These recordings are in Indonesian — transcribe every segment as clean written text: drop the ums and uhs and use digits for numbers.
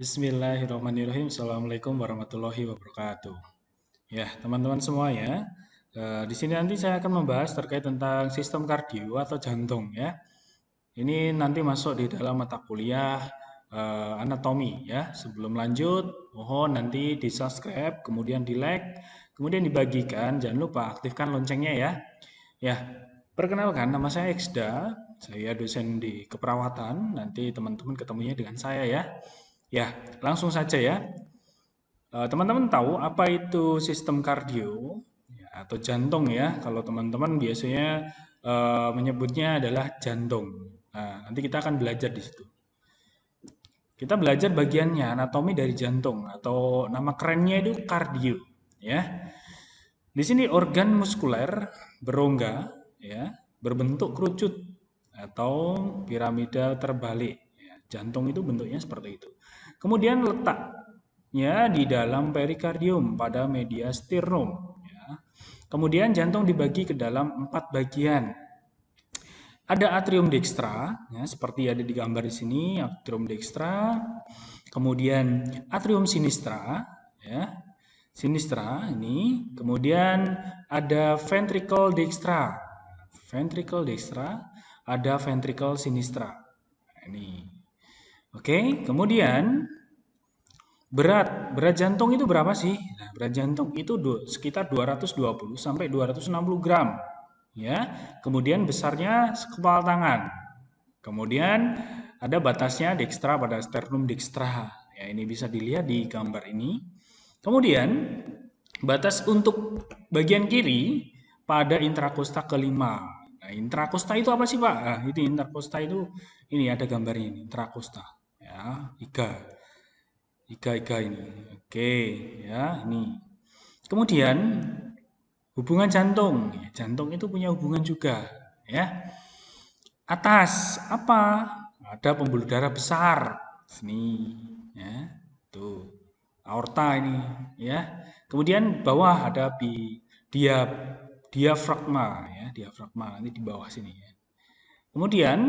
Bismillahirrahmanirrahim. Assalamualaikum warahmatullahi wabarakatuh. Ya, teman-teman semua ya. Di sini nanti saya akan membahas terkait tentang sistem kardio atau jantung ya. Ini nanti masuk di dalam mata kuliah anatomi ya. Sebelum lanjut, mohon nanti di-subscribe, kemudian di-like, kemudian dibagikan. Jangan lupa aktifkan loncengnya ya. Ya, perkenalkan nama saya Eksda. Saya dosen di keperawatan. Nanti teman-teman ketemunya dengan saya ya. Ya, langsung saja ya. Teman-teman tahu apa itu sistem kardio ya, atau jantung ya? Kalau teman-teman biasanya menyebutnya adalah jantung. Nah, nanti kita akan belajar di situ. Kita belajar bagiannya anatomi dari jantung atau nama kerennya itu kardio ya. Di sini organ muskuler berongga ya, berbentuk kerucut atau piramida terbalik. Ya, jantung itu bentuknya seperti itu. Kemudian letaknya di dalam perikardium pada media sternum. Ya. Kemudian jantung dibagi ke dalam 4 bagian. Ada atrium dextra, ya, seperti ada di gambar di sini, atrium dextra. Kemudian atrium sinistra, ya, sinistra ini. Kemudian ada ventricle dextra, ada ventricle sinistra. Nah, ini. Oke, kemudian berat jantung itu berapa sih? Nah, berat jantung itu sekitar 220 sampai 260 gram. Ya, kemudian besarnya sekepal tangan. Kemudian ada batasnya dextra pada sternum dextra. Ya, ini bisa dilihat di gambar ini. Kemudian batas untuk bagian kiri pada intrakosta kelima. Nah, intrakosta itu apa sih Pak? Nah, itu intrakosta itu ini ada gambarnya ini, intrakosta. Ya, iga ini. Oke, ya, ini. Kemudian hubungan jantung. Ya, jantung itu punya hubungan juga, ya. Atas apa? Ada pembuluh darah besar. Sini, ya. Tuh. Aorta ini, ya. Kemudian bawah ada diafragma, ya, diafragma nanti di bawah sini, ya. Kemudian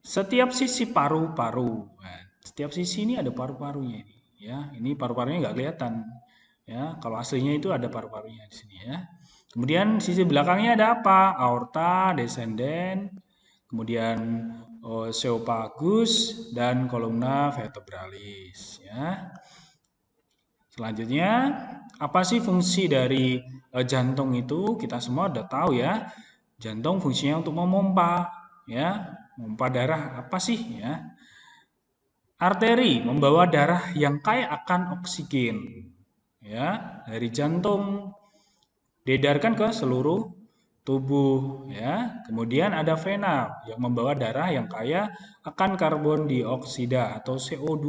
setiap sisi paru-paru. Nah, setiap sisi ini ada paru-parunya ini, ya. Ini paru-parunya nggak kelihatan, ya. Kalau aslinya itu ada paru-parunya di sini, ya. Kemudian sisi belakangnya ada apa? Aorta, descendens, kemudian esophagus dan kolumna vertebralis, ya. Selanjutnya, apa sih fungsi dari jantung itu? Kita semua udah tahu ya. Jantung fungsinya untuk memompa, ya, memompa darah apa sih, ya? Arteri membawa darah yang kaya akan oksigen, ya, dari jantung diedarkan ke seluruh tubuh, ya. Kemudian ada vena yang membawa darah yang kaya akan karbon dioksida atau CO2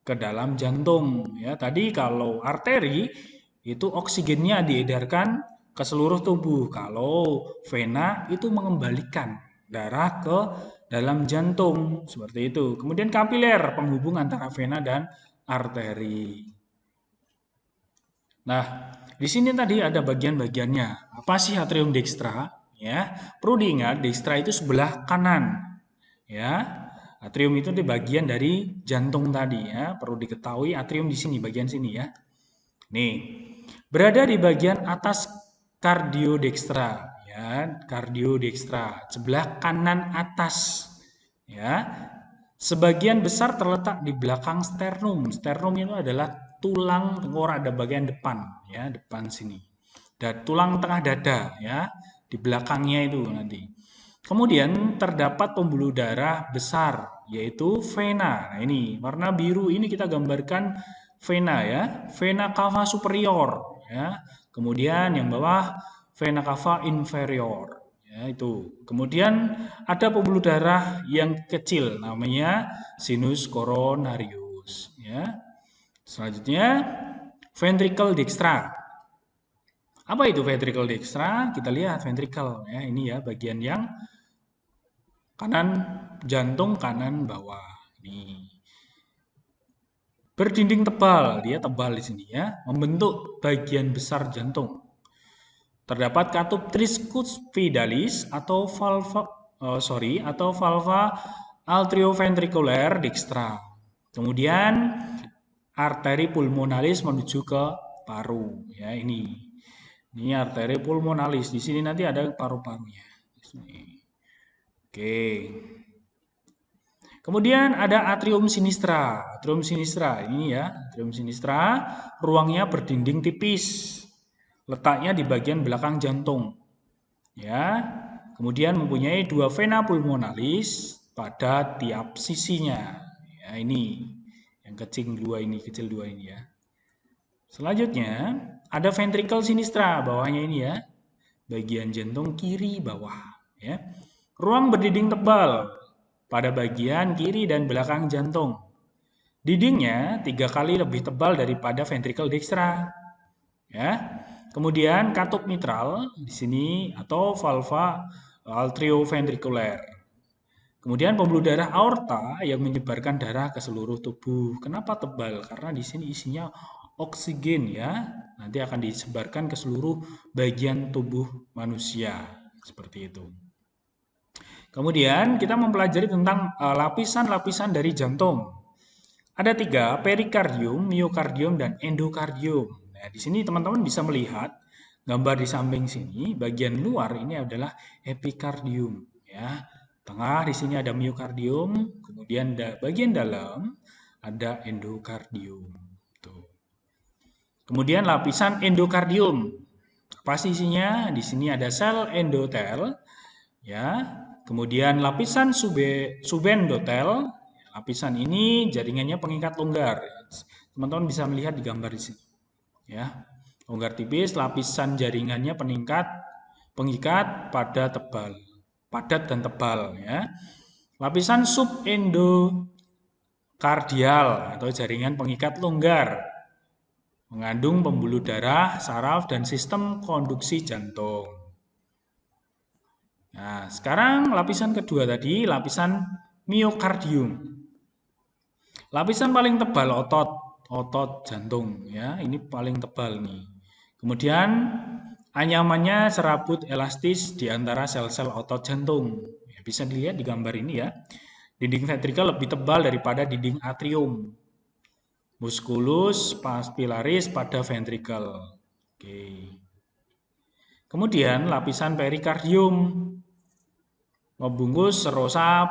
ke dalam jantung, ya. Tadi kalau arteri itu oksigennya diedarkan ke seluruh tubuh. Kalau vena itu mengembalikan darah ke dalam jantung, seperti itu. Kemudian kapiler, penghubung antara vena dan arteri. Nah, di sini tadi ada bagian-bagiannya. Apa sih atrium dextra? Ya, perlu diingat dextra itu sebelah kanan. Ya, atrium itu di bagian dari jantung tadi ya. Perlu diketahui atrium di sini, bagian sini ya. Nih, berada di bagian atas kardiodextra ya, kardiodextra, sebelah kanan atas ya. Sebagian besar terletak di belakang sternum. Sternum itu adalah tulang tengkorak, ada bagian depan ya, depan sini. Dan tulang tengah dada ya, di belakangnya itu nanti. Kemudian terdapat pembuluh darah besar yaitu vena. Nah, ini warna biru ini kita gambarkan vena ya, vena cava superior ya. Kemudian yang bawah vena cava inferior ya, itu. Kemudian ada pembuluh darah yang kecil namanya sinus coronarius ya. Selanjutnya ventricle dextra. Apa itu ventricle dextra? Kita lihat ventricle ya, ini ya bagian yang kanan jantung kanan bawah. Nih. Berdinding tebal, dia tebal di sini ya, membentuk bagian besar jantung. Terdapat katup tricuspidalis atau valva atrioventricular dextra. Kemudian arteri pulmonalis menuju ke paru. Ya, ini. Ini arteri pulmonalis. Di sini nanti ada paru-parunya. Oke. Kemudian ada atrium sinistra. Atrium sinistra ini ya, atrium sinistra ruangnya berdinding tipis. Letaknya di bagian belakang jantung. Ya. Kemudian mempunyai 2 vena pulmonalis pada tiap sisinya. Ya, ini yang kecil 2 ini ya. Selanjutnya ada ventricle sinistra, bawahnya ini ya. Bagian jantung kiri bawah ya. Ruang berdinding tebal pada bagian kiri dan belakang jantung. Dindingnya 3 kali lebih tebal daripada ventricle dextra. Ya. Kemudian katup mitral di sini atau valva atrioventricular. Kemudian pembuluh darah aorta yang menyebarkan darah ke seluruh tubuh. Kenapa tebal? Karena di sini isinya oksigen ya. Nanti akan disebarkan ke seluruh bagian tubuh manusia. Seperti itu. Kemudian kita mempelajari tentang lapisan-lapisan dari jantung. Ada 3, perikardium, miokardium, dan endokardium. Nah, di sini teman-teman bisa melihat gambar di samping sini, bagian luar ini adalah epikardium ya. Tengah di sini ada miokardium, kemudian bagian dalam ada endokardium. Tuh. Kemudian lapisan endokardium. Apa sih isinya? Di sini ada sel endotel, ya. Kemudian lapisan subendotel. Lapisan ini jaringannya pengikat longgar. Teman-teman bisa melihat di gambar di sini, ya. Longgar tipis, lapisan jaringannya pengikat padat dan tebal ya. Lapisan subendokardial atau jaringan pengikat longgar mengandung pembuluh darah, saraf, dan sistem konduksi jantung. Nah, sekarang lapisan kedua tadi, lapisan miokardium. Lapisan paling tebal otot jantung ya, ini paling tebal nih. Kemudian anyamannya serabut elastis di antara sel-sel otot jantung. Ya, bisa dilihat di gambar ini ya. Dinding ventrikel lebih tebal daripada dinding atrium. Musculus pilaris pada ventrikel. Oke. Kemudian lapisan perikardium membungkus serosa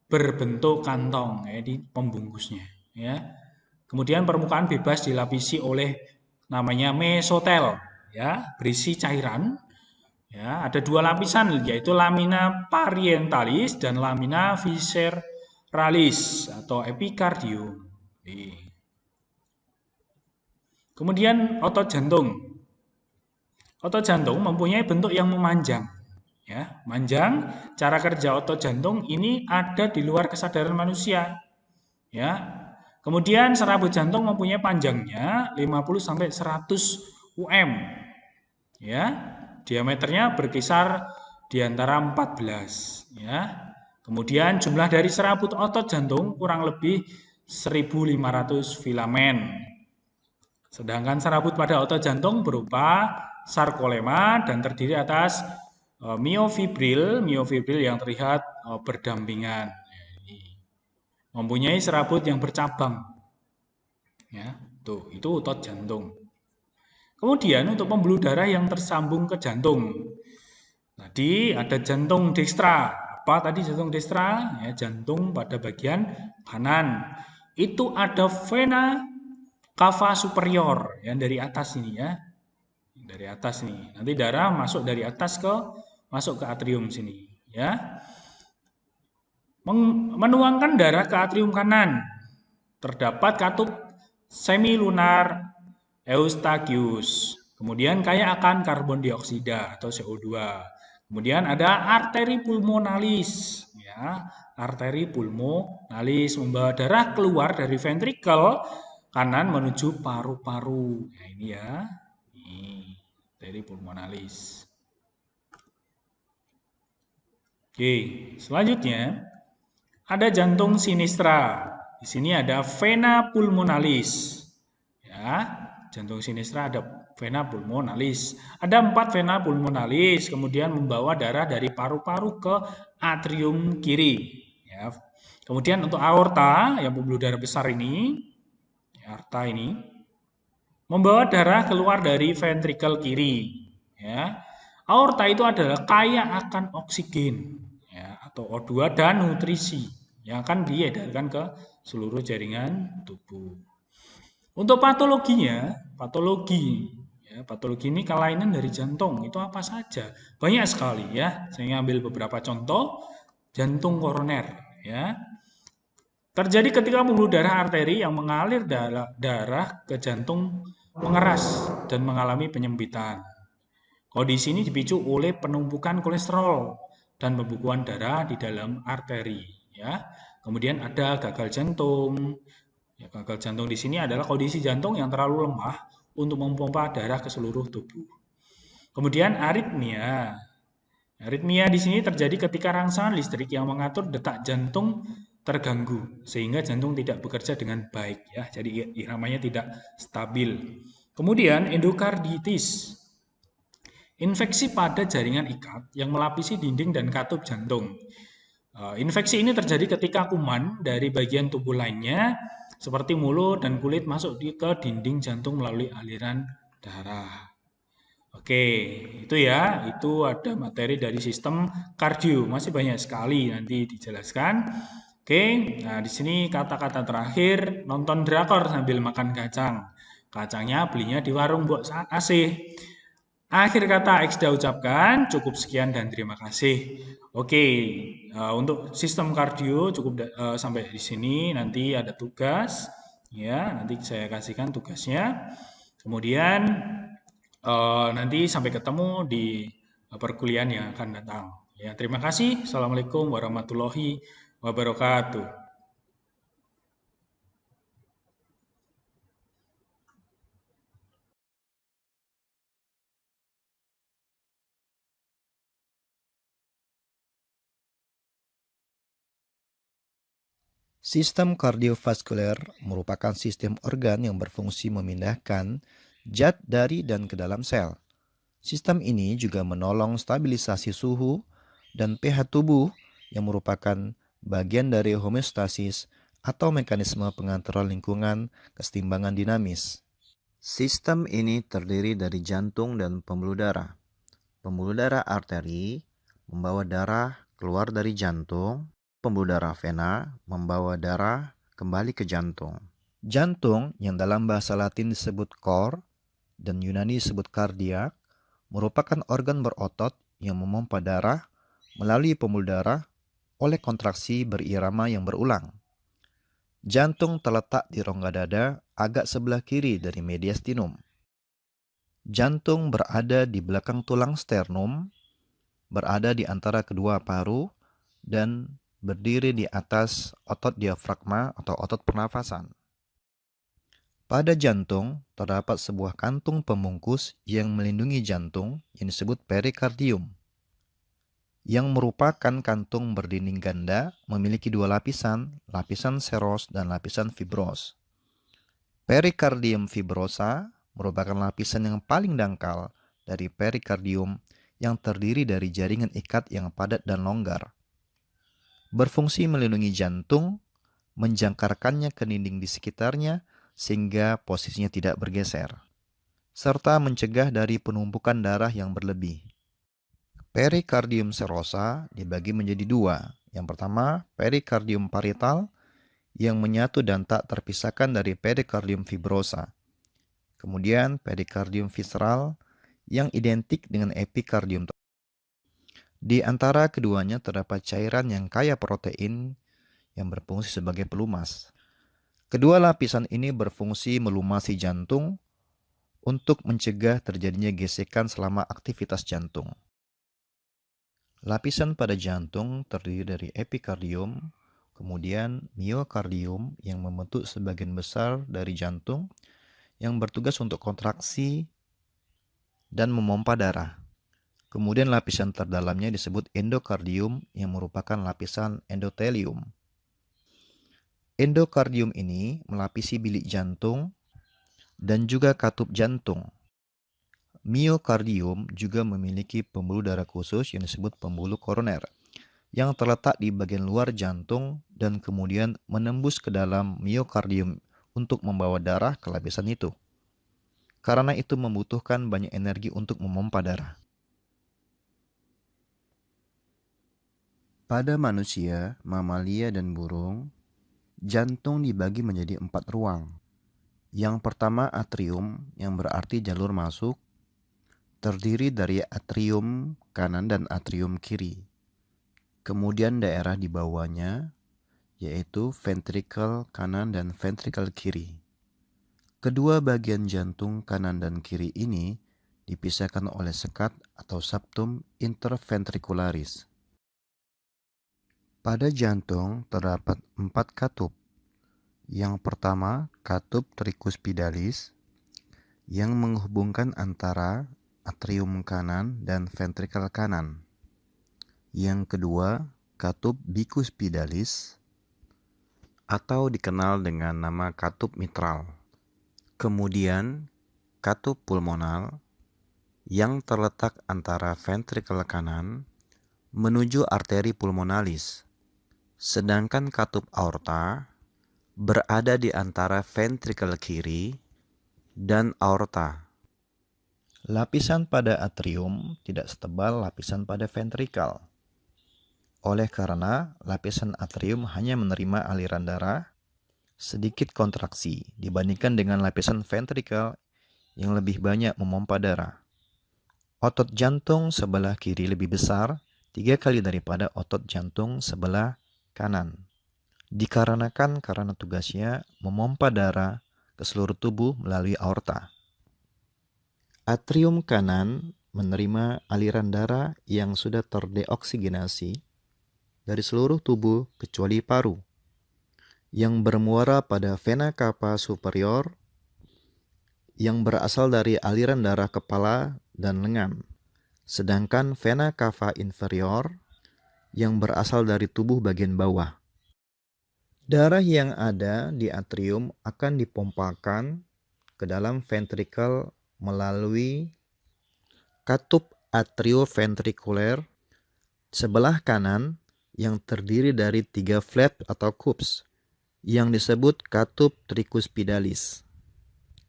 berbentuk kantong ya, di pembungkusnya ya. Kemudian permukaan bebas dilapisi oleh namanya mesotel ya, berisi cairan. Ya, ada 2 lapisan yaitu lamina parientalis dan lamina visceralis atau epikardium. Kemudian otot jantung. Otot jantung mempunyai bentuk yang memanjang. Ya, manjang. Cara kerja otot jantung ini ada di luar kesadaran manusia. Ya. Kemudian serabut jantung mempunyai panjangnya 50 sampai 100 UM. Ya. Diameternya berkisar di antara 14, ya. Kemudian jumlah dari serabut otot jantung kurang lebih 1.500 filamen. Sedangkan serabut pada otot jantung berupa sarkolema dan terdiri atas miofibril yang terlihat berdampingan. Mempunyai serabut yang bercabang. Ya, tuh, itu otot jantung. Kemudian untuk pembuluh darah yang tersambung ke jantung. Tadi ada jantung dekstra. Apa tadi jantung dekstra? Ya, jantung pada bagian kanan. Itu ada vena cava superior yang dari atas ini ya. Dari atas nih. Nanti darah masuk dari atas masuk ke atrium sini ya. Menuangkan darah ke atrium kanan. Terdapat katup semilunar Eustachius. Kemudian kaya akan karbon dioksida atau CO2. Kemudian ada arteri pulmonalis ya. Arteri pulmonalis membawa darah keluar dari ventrikel kanan menuju paru-paru. Nah, ini ya. Ini arteri pulmonalis. Oke, selanjutnya ada jantung sinistra. Di sini ada vena pulmonalis. Ya. Jantung sinistra ada vena pulmonalis. Ada 4 vena pulmonalis, kemudian membawa darah dari paru-paru ke atrium kiri. Ya. Kemudian untuk aorta, yang pembuluh darah besar ini, aorta ini, membawa darah keluar dari ventrikel kiri. Ya. Aorta itu adalah kaya akan oksigen ya, atau O2 dan nutrisi yang akan diedarkan ke seluruh jaringan tubuh. Untuk patologi ini kelainan dari jantung itu apa saja? Banyak sekali ya. Saya ambil beberapa contoh. Jantung koroner ya. Terjadi ketika pembuluh darah arteri yang mengalir darah ke jantung mengeras dan mengalami penyempitan. Kondisi ini dipicu oleh penumpukan kolesterol dan pembekuan darah di dalam arteri ya. Kemudian ada gagal jantung. Ya, gagal jantung di sini adalah kondisi jantung yang terlalu lemah untuk memompa darah ke seluruh tubuh. Kemudian aritmia. Aritmia di sini terjadi ketika rangsangan listrik yang mengatur detak jantung terganggu sehingga jantung tidak bekerja dengan baik ya. Jadi iramanya tidak stabil. Kemudian endokarditis. Infeksi pada jaringan ikat yang melapisi dinding dan katup jantung. Infeksi ini terjadi ketika kuman dari bagian tubuh lainnya seperti mulut dan kulit masuk ke dinding jantung melalui aliran darah. Oke, itu ya, itu ada materi dari sistem kardio. Masih banyak sekali nanti dijelaskan. Oke, nah di sini kata-kata terakhir, nonton drakor sambil makan kacang. Kacangnya belinya di warung Mbok Asih. Akhir kata Eksda ucapkan, cukup sekian dan terima kasih. Oke, untuk sistem kardio cukup sampai di sini. Nanti ada tugas, ya. Nanti saya kasihkan tugasnya. Kemudian nanti sampai ketemu di perkuliahan yang akan datang. Ya, terima kasih. Assalamualaikum warahmatullahi wabarakatuh. Sistem kardiovaskuler merupakan sistem organ yang berfungsi memindahkan zat dari dan ke dalam sel. Sistem ini juga menolong stabilisasi suhu dan pH tubuh yang merupakan bagian dari homeostasis atau mekanisme pengatur lingkungan kesetimbangan dinamis. Sistem ini terdiri dari jantung dan pembuluh darah. Pembuluh darah arteri membawa darah keluar dari jantung. Pembuluh darah vena membawa darah kembali ke jantung. Jantung yang dalam bahasa Latin disebut cor dan Yunani disebut kardiak merupakan organ berotot yang memompa darah melalui pembuluh darah oleh kontraksi berirama yang berulang. Jantung terletak di rongga dada agak sebelah kiri dari mediastinum. Jantung berada di belakang tulang sternum, berada di antara kedua paru, dan berdiri di atas otot diafragma atau otot pernafasan. Pada jantung terdapat sebuah kantung pembungkus yang melindungi jantung yang disebut perikardium, yang merupakan kantung berdinding ganda memiliki dua lapisan, lapisan seros dan lapisan fibros. Perikardium fibrosa merupakan lapisan yang paling dangkal dari perikardium yang terdiri dari jaringan ikat yang padat dan longgar. Berfungsi melindungi jantung, menjangkarkannya ke dinding di sekitarnya sehingga posisinya tidak bergeser, serta mencegah dari penumpukan darah yang berlebih. Perikardium serosa dibagi menjadi dua. Yang pertama, perikardium parietal yang menyatu dan tak terpisahkan dari perikardium fibrosa. Kemudian perikardium visceral yang identik dengan epikardium. Di antara keduanya terdapat cairan yang kaya protein yang berfungsi sebagai pelumas. Kedua lapisan ini berfungsi melumasi jantung untuk mencegah terjadinya gesekan selama aktivitas jantung. Lapisan pada jantung terdiri dari epikardium, kemudian miokardium yang membentuk sebagian besar dari jantung yang bertugas untuk kontraksi dan memompa darah. Kemudian lapisan terdalamnya disebut endokardium yang merupakan lapisan endotelium. Endokardium ini melapisi bilik jantung dan juga katup jantung. Miokardium juga memiliki pembuluh darah khusus yang disebut pembuluh koroner yang terletak di bagian luar jantung dan kemudian menembus ke dalam miokardium untuk membawa darah ke lapisan itu. Karena itu membutuhkan banyak energi untuk memompa darah. Pada manusia, mamalia, dan burung, jantung dibagi menjadi 4 ruang. Yang pertama atrium, yang berarti jalur masuk, terdiri dari atrium kanan dan atrium kiri. Kemudian daerah di bawahnya, yaitu ventricle kanan dan ventricle kiri. Kedua bagian jantung kanan dan kiri ini dipisahkan oleh sekat atau septum interventricularis. Pada jantung terdapat 4 katup. Yang pertama, katup tricuspidalis yang menghubungkan antara atrium kanan dan ventrikel kanan. Yang kedua, katup bicuspidalis atau dikenal dengan nama katup mitral. Kemudian, katup pulmonal yang terletak antara ventrikel kanan menuju arteri pulmonalis. Sedangkan katup aorta berada di antara ventrikel kiri dan aorta. Lapisan pada atrium tidak setebal lapisan pada ventrikel. Oleh karena lapisan atrium hanya menerima aliran darah sedikit kontraksi dibandingkan dengan lapisan ventrikel yang lebih banyak memompa darah. Otot jantung sebelah kiri lebih besar 3 kali daripada otot jantung sebelah kanan. Dikarenakan karena tugasnya memompa darah ke seluruh tubuh melalui aorta. Atrium kanan menerima aliran darah yang sudah terdeoksigenasi dari seluruh tubuh kecuali paru, yang bermuara pada vena cava superior yang berasal dari aliran darah kepala dan lengan, sedangkan vena cava inferior yang berasal dari tubuh bagian bawah. Darah yang ada di atrium akan dipompakan ke dalam ventrikel melalui katup atrioventrikuler sebelah kanan yang terdiri dari 3 flap atau cups yang disebut katup tricuspidalis.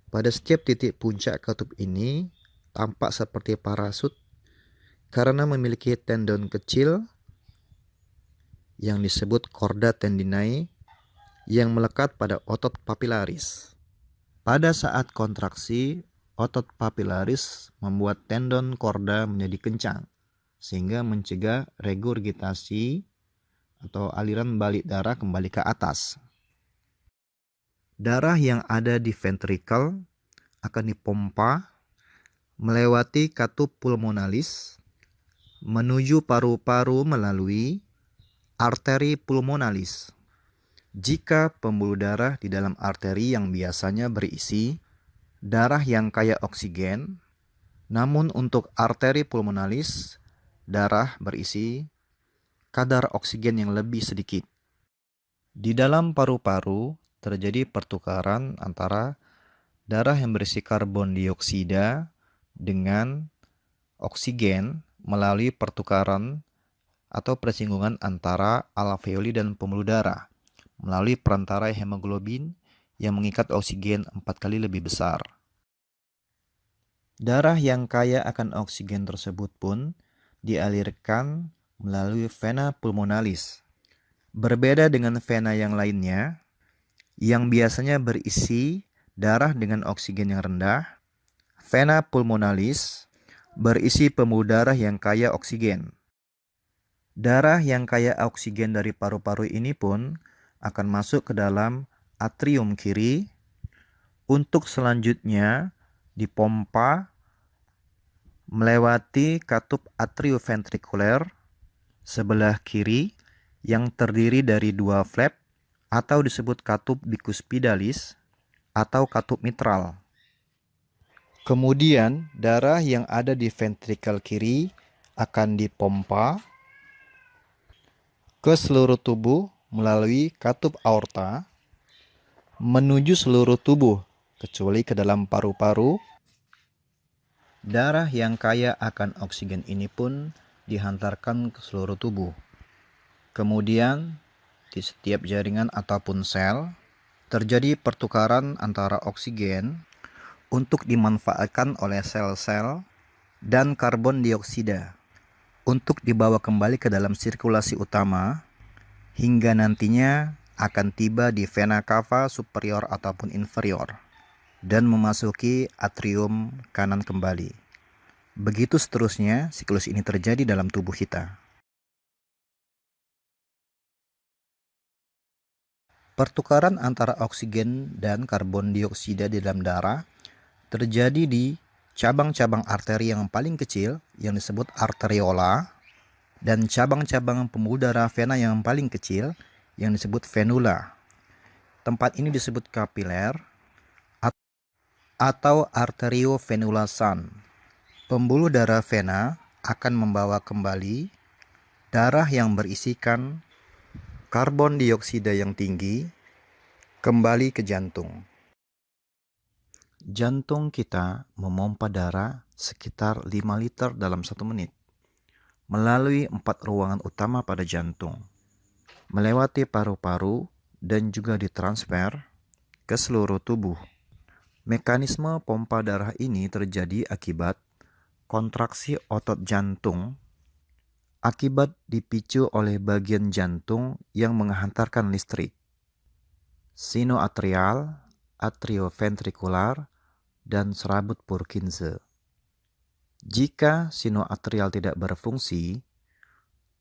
Pada setiap titik puncak katup ini tampak seperti parasut karena memiliki tendon kecil yang disebut chorda tendinae yang melekat pada otot papilaris. Pada saat kontraksi, otot papilaris membuat tendon chorda menjadi kencang sehingga mencegah regurgitasi atau aliran balik darah kembali ke atas. Darah yang ada di ventrikel akan dipompa melewati katup pulmonalis menuju paru-paru melalui arteri pulmonalis. Jika pembuluh darah di dalam arteri yang biasanya berisi darah yang kaya oksigen, namun untuk arteri pulmonalis, darah berisi kadar oksigen yang lebih sedikit. Di dalam paru-paru terjadi pertukaran antara darah yang berisi karbon dioksida dengan oksigen melalui pertukaran atau persinggungan antara alveoli dan pembuluh darah melalui perantara hemoglobin yang mengikat oksigen 4 kali lebih besar. Darah yang kaya akan oksigen tersebut pun dialirkan melalui vena pulmonalis. Berbeda dengan vena yang lainnya, yang biasanya berisi darah dengan oksigen yang rendah, vena pulmonalis berisi pembuluh darah yang kaya oksigen. Darah yang kaya oksigen dari paru-paru ini pun akan masuk ke dalam atrium kiri untuk selanjutnya dipompa melewati katup atrioventrikuler sebelah kiri yang terdiri dari 2 flap atau disebut katup bicuspidalis atau katup mitral. Kemudian darah yang ada di ventrikel kiri akan dipompa ke seluruh tubuh melalui katup aorta menuju seluruh tubuh kecuali ke dalam paru-paru. Darah yang kaya akan oksigen ini pun dihantarkan ke seluruh tubuh. Kemudian, di setiap jaringan ataupun sel, terjadi pertukaran antara oksigen untuk dimanfaatkan oleh sel-sel dan karbon dioksida untuk dibawa kembali ke dalam sirkulasi utama hingga nantinya akan tiba di vena cava superior ataupun inferior dan memasuki atrium kanan kembali. Begitu seterusnya siklus ini terjadi dalam tubuh kita. Pertukaran antara oksigen dan karbon dioksida di dalam darah terjadi di cabang-cabang arteri yang paling kecil yang disebut arteriola dan cabang-cabang pembuluh darah vena yang paling kecil yang disebut venula. Tempat ini disebut kapiler atau arteriovenulasan. Pembuluh darah vena akan membawa kembali darah yang berisikan karbon dioksida yang tinggi kembali ke jantung. Jantung kita memompa darah sekitar 5 liter dalam 1 menit melalui 4 ruangan utama pada jantung, melewati paru-paru dan juga ditransfer ke seluruh tubuh. Mekanisme pompa darah ini terjadi akibat kontraksi otot jantung akibat dipicu oleh bagian jantung yang menghantarkan listrik, sinoatrial, atrioventrikular, dan serabut Purkinje. Jika sinoatrial tidak berfungsi,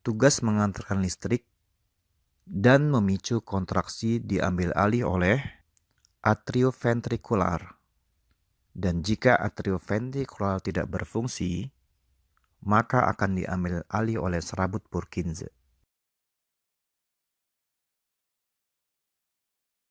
tugas mengantarkan listrik dan memicu kontraksi diambil alih oleh atrioventrikular. Dan jika atrioventrikular tidak berfungsi, maka akan diambil alih oleh serabut Purkinje.